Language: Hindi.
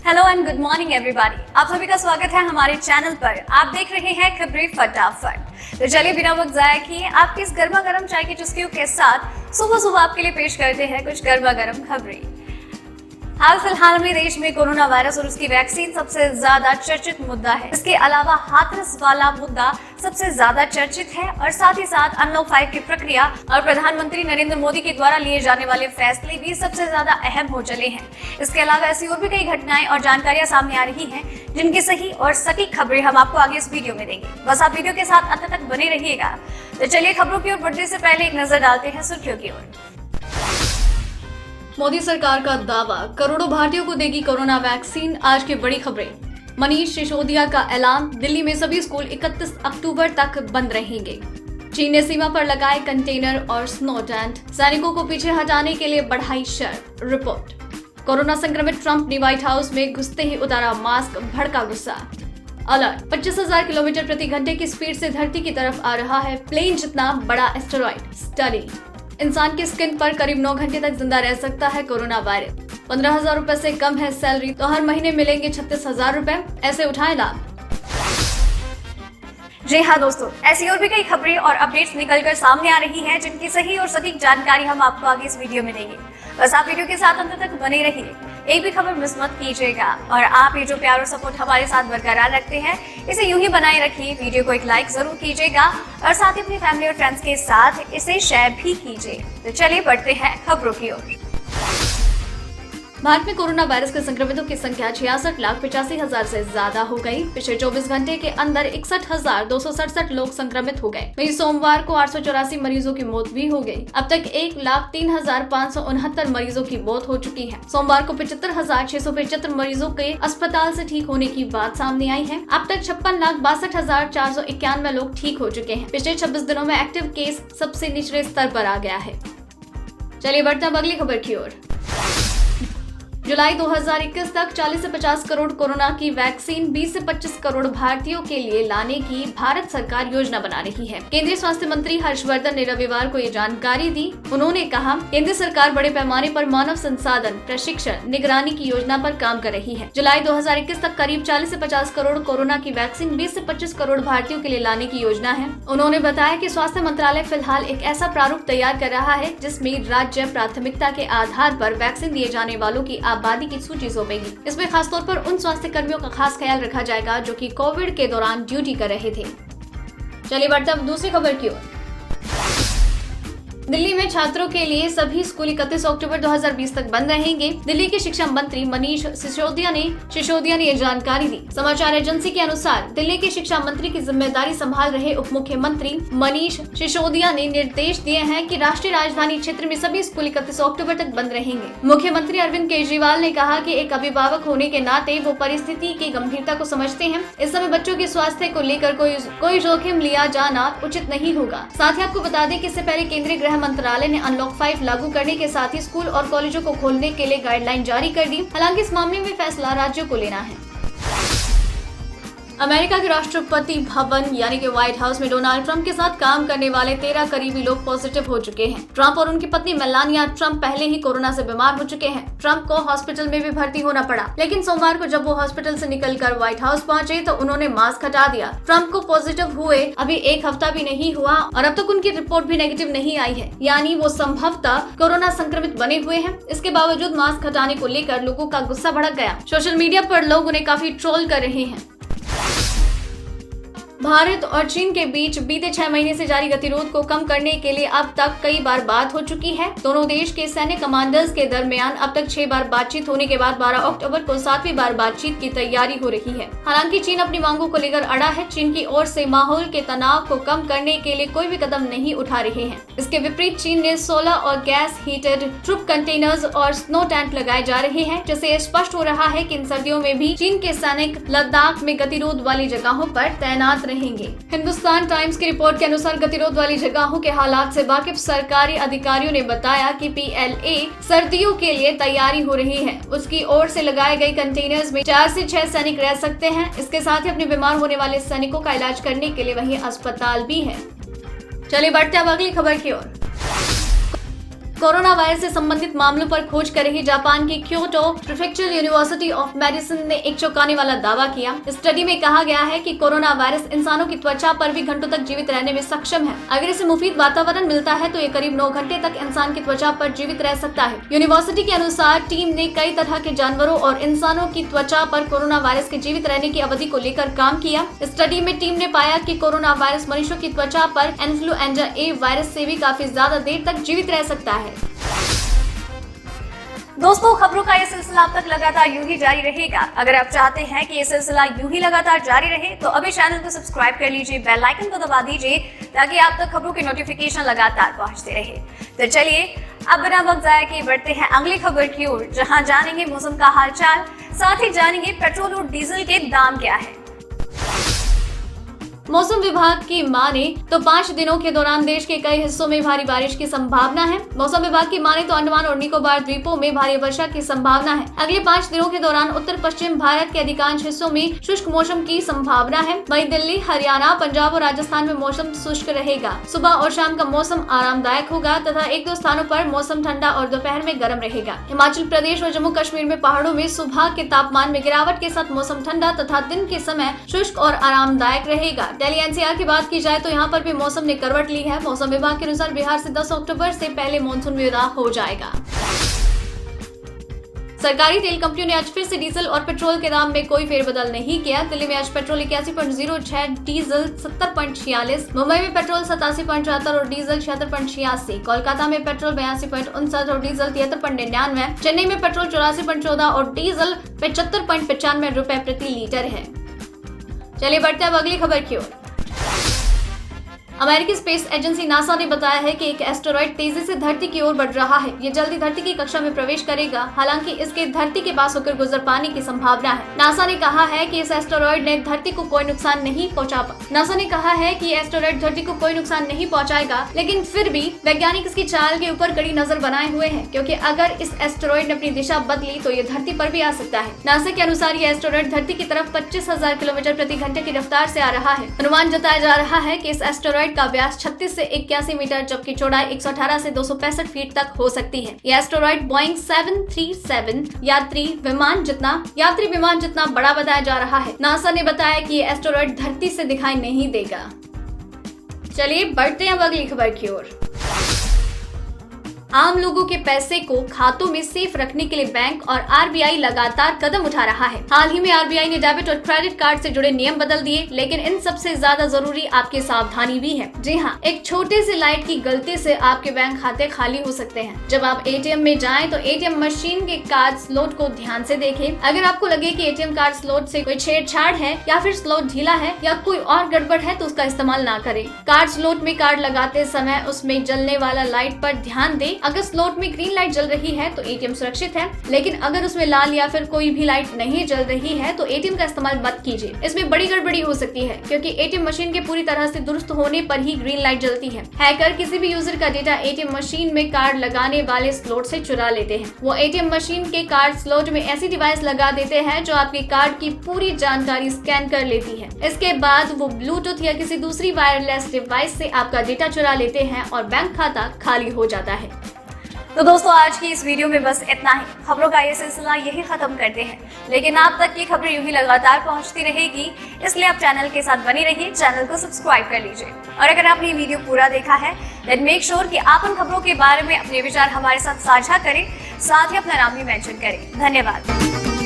Hello and good morning everybody. आप सभी का स्वागत है हमारे चैनल पर। आप देख रहे हैं खबरें फटाफट। तो चलिए बिना वक्त जाया किए आपकी इस गर्मा गर्म चाय की चुस्कियों के साथ सुबह सुबह आपके लिए पेश करते हैं कुछ गर्मा गर्म खबरें। हाल फिलहाल में देश में कोरोना वायरस और उसकी वैक्सीन सबसे ज्यादा चर्चित मुद्दा है। इसके अलावा हाथरस वाला मुद्दा सबसे ज्यादा चर्चित है और साथ ही साथ अनलॉक 5 की प्रक्रिया और प्रधानमंत्री नरेंद्र मोदी के द्वारा लिए जाने वाले फैसले भी सबसे ज्यादा अहम हो चले हैं। इसके अलावा ऐसी और भी कई घटनाएं और जानकारियां सामने आ रही हैं जिनकी सही और सटीक खबरें हम आपको आगे इस वीडियो में देंगे। बस आप वीडियो के साथ अंत तक बने रहिएगा। तो चलिए खबरों की ओर बढ़ने से पहले एक नजर डालते हैं सुर्खियों की ओर। मोदी सरकार का दावा, करोड़ों भारतीयों को देगी कोरोना वैक्सीन। आज की बड़ी खबरें। मनीष सिसोदिया का ऐलान, दिल्ली में सभी स्कूल 31 अक्टूबर तक बंद रहेंगे। चीन ने सीमा पर लगाए कंटेनर और स्नो टेंट, सैनिकों को पीछे हटाने के लिए बढ़ाई शर्त। रिपोर्ट। कोरोना संक्रमित ट्रंप ने व्हाइट हाउस में घुसते ही उतारा मास्क, भड़का गुस्सा। अलर्ट, 25,000 किलोमीटर प्रति घंटे की स्पीड से धरती की तरफ आ रहा है प्लेन जितना बड़ा एस्टेरॉइड। स्टडी, इंसान की स्किन पर करीब 9 घंटे तक जिंदा रह सकता है कोरोना वायरस। 15,000 रुपए से कम है सैलरी तो हर महीने मिलेंगे 36,000 रुपए, ऐसे उठाए लाभ। जी हाँ दोस्तों, ऐसी और भी कई खबरें और अपडेट्स निकलकर सामने आ रही हैं जिनकी सही और सटीक जानकारी हम आपको आगे इस वीडियो में देंगे। बस आप वीडियो के साथ अंत तक बने रहिए, एक भी खबर मिस मत कीजिएगा। और आप ये जो प्यार और सपोर्ट हमारे साथ बरकरार रखते हैं इसे यूं ही बनाए रखिए। वीडियो को एक लाइक जरूर कीजिएगा और साथ ही अपनी फैमिली और फ्रेंड्स के साथ इसे शेयर भी कीजिए। तो चलिए बढ़ते हैं खबरों की ओर। भारत में कोरोना वायरस के संक्रमितों की संख्या 66,85,000 से ज्यादा हो गई। पिछले 24 घंटे के अंदर 61,267 लोग संक्रमित हो गए। वहीं सोमवार को 884 मरीजों की मौत भी हो गई। अब तक 1,03,569 मरीजों की मौत हो चुकी है। सोमवार को 75,675 मरीजों के अस्पताल से ठीक होने की बात सामने आई है। अब तक 56,62,491 लोग ठीक हो चुके हैं। पिछले 26 दिनों में एक्टिव केस सबसे निचले स्तर पर आ गया है। चलिए बढ़ते हैं अगली खबर की ओर। जुलाई 2021 तक 40 से 50 करोड़ कोरोना की वैक्सीन 20 से 25 करोड़ भारतीयों के लिए लाने की भारत सरकार योजना बना रही है। केंद्रीय स्वास्थ्य मंत्री हर्षवर्धन ने रविवार को ये जानकारी दी। उन्होंने कहा, केंद्र सरकार बड़े पैमाने पर मानव संसाधन, प्रशिक्षण, निगरानी की योजना पर काम कर रही है। जुलाई 2021 तक करीब 40 से 50 करोड़ कोरोना की वैक्सीन 20 से 25 करोड़ भारतीयों के लिए लाने की योजना है। उन्होंने बताया कि स्वास्थ्य मंत्रालय फिलहाल एक ऐसा प्रारूप तैयार कर रहा है जिसमें राज्य प्राथमिकता के आधार पर वैक्सीन दिए जाने वालों की आबादी की सूची सौंपेगी। इसमें खासतौर पर उन स्वास्थ्य कर्मियों का खास ख्याल रखा जाएगा जो कि कोविड के दौरान ड्यूटी कर रहे थे। चलिए बढ़ते हैं दूसरी खबर की ओर। दिल्ली में छात्रों के लिए सभी स्कूल 31 अक्टूबर 2020 तक बंद रहेंगे। दिल्ली के शिक्षा मंत्री मनीष सिसोदिया ने ये जानकारी दी। समाचार एजेंसी के अनुसार दिल्ली के शिक्षा मंत्री की जिम्मेदारी संभाल रहे उप मुख्यमंत्री मनीष सिसोदिया ने निर्देश दिए हैं कि राष्ट्रीय राजधानी क्षेत्र में सभी स्कूल 31 अक्टूबर तक बंद रहेंगे। मुख्यमंत्री अरविंद केजरीवाल ने कहा कि एक अभिभावक होने के नाते वो परिस्थिति की गंभीरता को समझते हैं। इस समय बच्चों के स्वास्थ्य को लेकर कोई जोखिम लिया जाना उचित नहीं होगा। साथ ही आपको बता दें कि इससे पहले केंद्रीय गृह मंत्रालय ने अनलॉक 5 लागू करने के साथ ही स्कूल और कॉलेजों को खोलने के लिए गाइडलाइन जारी कर दी। हालांकि इस मामले में फैसला राज्यों को लेना है। अमेरिका के राष्ट्रपति भवन यानी कि व्हाइट हाउस में डोनाल्ड ट्रंप के साथ काम करने वाले 13 करीबी लोग पॉजिटिव हो चुके हैं। ट्रंप और उनकी पत्नी मेलानिया ट्रंप पहले ही कोरोना से बीमार हो चुके हैं। ट्रंप को हॉस्पिटल में भी भर्ती होना पड़ा, लेकिन सोमवार को जब वो हॉस्पिटल से निकलकर व्हाइट हाउस पहुंचे तो उन्होंने मास्क हटा दिया। ट्रंप को पॉजिटिव हुए अभी एक हफ्ता भी नहीं हुआ और अब तक उनकी रिपोर्ट भी नेगेटिव नहीं आई है, यानी वो संभवतः कोरोना संक्रमित बने हुए हैं। इसके बावजूद मास्क हटाने को लेकर लोगों का गुस्सा भड़क गया। सोशल मीडिया पर लोग उन्हें काफी ट्रोल कर रहे हैं। भारत और चीन के बीच बीते 6 महीने से जारी गतिरोध को कम करने के लिए अब तक कई बार बात हो चुकी है। दोनों देश के सैन्य कमांडर्स के दरमियान अब तक 6 बार बातचीत होने के बाद 12 अक्टूबर को 7वीं बार बातचीत की तैयारी हो रही है। हालांकि चीन अपनी मांगों को लेकर अड़ा है। चीन की ओर से माहौल के तनाव को कम करने के लिए कोई भी कदम नहीं उठा रहे हैं। इसके विपरीत चीन ने सोलर और गैस हीटेड ट्रुप कंटेनर्स और स्नो टेंट लगाए जा रहे हैं, जिससे स्पष्ट हो रहा है कि इन सर्दियों में भी चीन के सैनिक लद्दाख में गतिरोध वाली जगहों पर तैनात रहेंगे। हिंदुस्तान टाइम्स की रिपोर्ट के अनुसार गतिरोध वाली जगहों के हालात से वाकिफ सरकारी अधिकारियों ने बताया कि PLA सर्दियों के लिए तैयारी हो रही है। उसकी ओर से लगाए गए कंटेनर्स में 4 से 6 सैनिक रह सकते हैं। इसके साथ ही अपने बीमार होने वाले सैनिकों का इलाज करने के लिए वहीं अस्पताल भी है। चलिए बढ़ते हैं अब अगली खबर की ओर। कोरोना वायरस से संबंधित मामलों पर खोज कर रही जापान की क्योटो प्रीफेक्चरल यूनिवर्सिटी ऑफ मेडिसिन ने एक चौंकाने वाला दावा किया। स्टडी में कहा गया है कि कोरोना वायरस इंसानों की त्वचा पर भी घंटों तक जीवित रहने में सक्षम है। अगर इसे मुफीद वातावरण मिलता है तो ये करीब 9 घंटे तक इंसान की त्वचा पर जीवित रह सकता है। यूनिवर्सिटी के अनुसार टीम ने कई तरह के जानवरों और इंसानों की त्वचा पर कोरोना वायरस के जीवित रहने की अवधि को लेकर काम किया। स्टडी में टीम ने पाया कि कोरोना वायरस मनुष्यों की त्वचा पर इन्फ्लुएंजा ए वायरस से भी काफी ज्यादा देर तक जीवित रह सकता है। दोस्तों, खबरों का ये सिलसिला अब तक लगातार यूं ही जारी रहेगा। अगर आप चाहते हैं कि ये सिलसिला यूं ही लगातार जारी रहे तो अभी चैनल को सब्सक्राइब कर लीजिए, बेल आइकन को दबा दीजिए ताकि आप तक खबरों की नोटिफिकेशन लगातार पहुंचते रहे। तो चलिए अब बिना वक्त जाया किए बढ़ते हैं अगली खबर की ओर, जहां जानेंगे मौसम का हालचाल, साथ ही जानेंगे पेट्रोल और डीजल के दाम क्या है। मौसम विभाग की माने तो 5 दिनों के दौरान देश के कई हिस्सों में भारी बारिश की संभावना है। मौसम विभाग की माने तो अंडमान और निकोबार द्वीपों में भारी वर्षा की संभावना है। अगले 5 दिनों के दौरान उत्तर पश्चिम भारत के अधिकांश हिस्सों में शुष्क मौसम की संभावना है। वहीं दिल्ली, हरियाणा, पंजाब और राजस्थान में मौसम शुष्क रहेगा। सुबह और शाम का मौसम आरामदायक होगा तथा 1-2 स्थानों पर मौसम ठंडा और दोपहर में गर्म रहेगा। हिमाचल प्रदेश और जम्मू कश्मीर में पहाड़ों में सुबह के तापमान में गिरावट के साथ मौसम ठंडा तथा दिन के समय शुष्क और आरामदायक रहेगा। दिल्ली एनसीआर की बात की जाए तो यहाँ पर भी मौसम ने करवट ली है। मौसम विभाग के अनुसार बिहार से 10 अक्टूबर से पहले मानसून विदा हो जाएगा। सरकारी तेल कंपनियों ने आज फिर से डीजल और पेट्रोल के दाम में कोई फेरबदल नहीं किया। दिल्ली में आज पेट्रोल 81.06, डीजल 70.46, मुंबई में पेट्रोल 87.74 और डीजल 76.86, कोलकाता में पेट्रोल 82.59 और डीजल 73.99, चेन्नई में पेट्रोल 84.14 और डीजल 75.95 रुपए प्रति लीटर है। चलिए बढ़ते हैं अब अगली खबर की ओर। अमेरिकी स्पेस एजेंसी नासा ने बताया है कि एक एस्टेरॉयड तेजी से धरती की ओर बढ़ रहा है। ये जल्दी धरती की कक्षा में प्रवेश करेगा, हालांकि इसके धरती के पास होकर गुजर पाने की संभावना है। नासा ने कहा है कि इस एस्टेरॉयड ने धरती को कोई नुकसान नहीं पहुंचाएगा, लेकिन फिर भी वैज्ञानिक इसकी चाल के ऊपर कड़ी नजर बनाए हुए हैं, क्योंकि अगर इस एस्टेरॉयड ने अपनी दिशा बदली तो ये धरती पर भी आ सकता है। नासा के अनुसार ये एस्टेरॉयड धरती की तरफ 25,000 किलोमीटर प्रति घंटे की रफ्तार से आ रहा है। अनुमान जताया जा रहा है कि इस एस्टेरॉयड का व्यास 36 से 81 मीटर जबकि चौड़ाई 118 से 265 फीट तक हो सकती है। यह एस्टेरॉयड बोइंग 737 यात्री विमान जितना बड़ा बताया जा रहा है। नासा ने बताया कि यह एस्टेरॉयड धरती से दिखाई नहीं देगा। चलिए बढ़ते हैं अब अगली खबर की ओर। आम लोगों के पैसे को खातों में सेफ रखने के लिए बैंक और आरबीआई लगातार कदम उठा रहा है। हाल ही में आरबीआई ने डेबिट और क्रेडिट कार्ड से जुड़े नियम बदल दिए, लेकिन इन सबसे ज्यादा जरूरी आपकी सावधानी भी है। जी हाँ, एक छोटे से लाइट की गलती से आपके बैंक खाते खाली हो सकते हैं। जब आप एटीएम में जाएं तो एटीएम मशीन के कार्ड स्लॉट को ध्यान से देखें। अगर आपको लगे कि एटीएम कार्ड स्लॉट से कोई छेड़छाड़ है या फिर स्लॉट ढीला है या कोई और गड़बड़ है तो उसका इस्तेमाल ना करें। कार्ड स्लॉट में कार्ड लगाते समय उसमें जलने वाला लाइट पर ध्यान दें। अगर स्लॉट में ग्रीन लाइट जल रही है तो एटीएम सुरक्षित है, लेकिन अगर उसमें लाल या फिर कोई भी लाइट नहीं जल रही है तो एटीएम का इस्तेमाल मत कीजिए। इसमें बड़ी गड़बड़ी हो सकती है, क्योंकि एटीएम मशीन के पूरी तरह से दुरुस्त होने पर ही ग्रीन लाइट जलती है। हैकर किसी भी यूजर का डेटा एटीएम मशीन में कार्ड लगाने वाले स्लॉट से चुरा लेते हैं। वो एटीएम मशीन के कार्ड स्लॉट में ऐसी डिवाइस लगा देते हैं जो आपके कार्ड की पूरी जानकारी स्कैन कर लेती है। इसके बाद वो ब्लूटूथ या किसी दूसरी वायरलेस डिवाइस से आपका डेटा चुरा लेते हैं और बैंक खाता खाली हो जाता है। तो दोस्तों, आज की इस वीडियो में बस इतना ही। खबरों का ये सिलसिला यही खत्म करते हैं, लेकिन आप तक ये खबरें यूं ही लगातार पहुंचती रहेगी, इसलिए आप चैनल के साथ बनी रहिए, चैनल को सब्सक्राइब कर लीजिए। और अगर आपने ये वीडियो पूरा देखा है देन मेक श्योर कि आप उन खबरों के बारे में अपने विचार हमारे साथ साझा करें, साथ ही अपना नाम भी मेंशन करें। धन्यवाद।